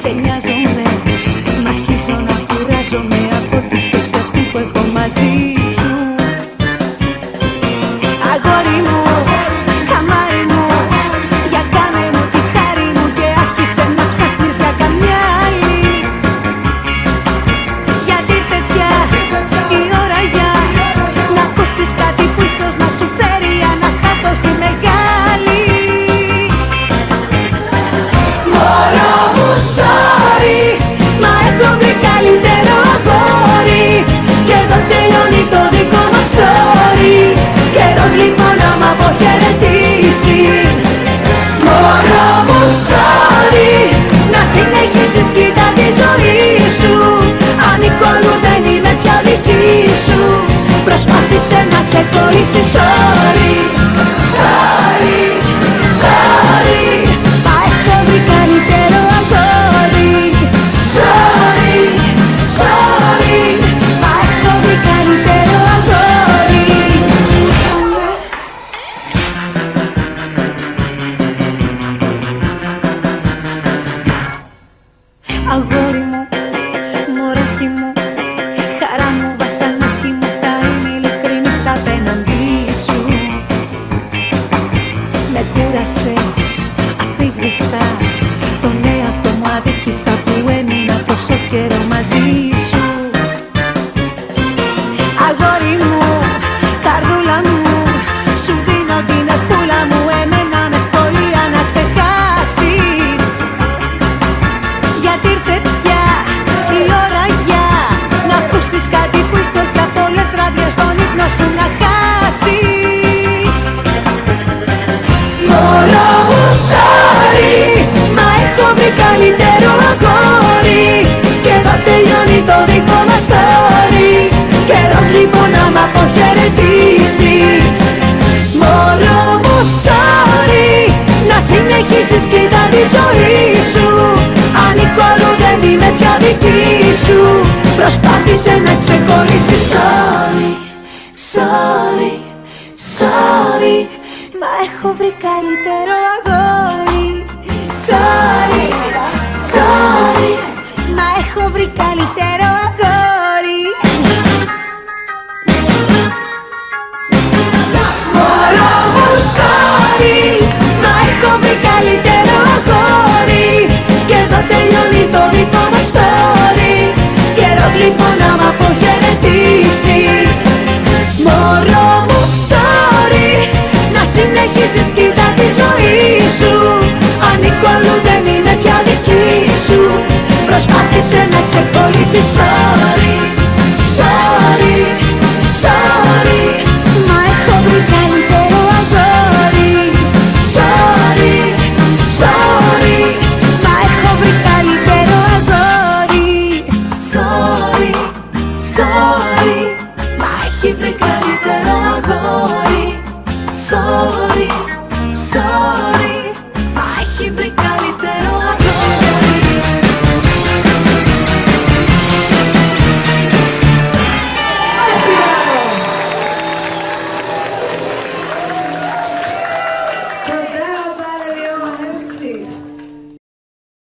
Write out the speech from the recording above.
σε νοιάζομαι, μ' αρχίζω να κουράζομαι από τη σχέση αυτή που έχω μαζί σου. Αγόρι μου, καμάρι μου, για κάνε μου τη χάρη μου και άρχισε να ψάχνεις για καμιά άλλη. Γιατί ήρθε πια η ώρα για να ακούσεις κάτι που ίσως να σου φέρει αναστάτωση μεγάλη. Μωρό μου, sorry, μα έχω βρει καλύτερο αγόρι και εδώ τελειώνει το δικό μας story. Καιρός λοιπόν να μ' αποχαιρετήσεις. Μωρό μου, sorry, να συνεχίσεις κοίτα τη ζωή σου. Ανήκω αλλού, δεν είμαι πια δική σου. Προσπάθησε να ξεχωρίσεις. Sorry, sorry, sorry, μα έχω βρει καλύτερο αγόρι. Sorry, sorry, μα έχω βρει καλύτερο αγόρι. Αγόρι μου, μωράκι μου, χαρά μου, βασανάκι μου, θα είμαι ειλικρινής απέναντί σου. Με κούρασες, απίδησα, τον εαυτό μου αδίκησα που έμεινα τόσο καιρό μαζί σου. Αγόρι μου, καρδούλα μου, σου δίνω την ευθούλα μου, εμένα με ευκολία να ξεχάσεις. Γιατί ήρθε πια η ώρα για να ακούσεις κάτι που ίσως για πολλές βραδιές τον ύπνο σου να χάσεις. Μωρό μου, sorry, μα έχω βρει καλύτερο αγόρι και εδώ τελειώνει το δικό μας story. Καιρός λοιπόν να μ' αποχαιρετήσεις. Μωρό μου, sorry, να συνεχίσεις κοίτα τη ζωή σου. Ανήκω αλλού, δεν είμαι πια δική σου. Προσπάθησε να ξεχωρίσεις. Sorry, sorry, sorry, μα έχω βρει καλύτερο αγόρι. Sorry, sorry, μα έχω βρει καλύτερο αγόρι. Μωρό μου, sorry, μα έχω βρει καλύτερο αγόρι και εδώ τελειώνει το δικό μας story. Καιρός λοιπόν να μ' αποχαιρετήσεις. Μωρό μου, sorry, να συνεχίσεις κοίτα τη ζωή σου. Ανήκω αλλού, δεν είμαι πια δική σου. Προσπάθησε να ξεχωρίσεις. Sorry, sorry,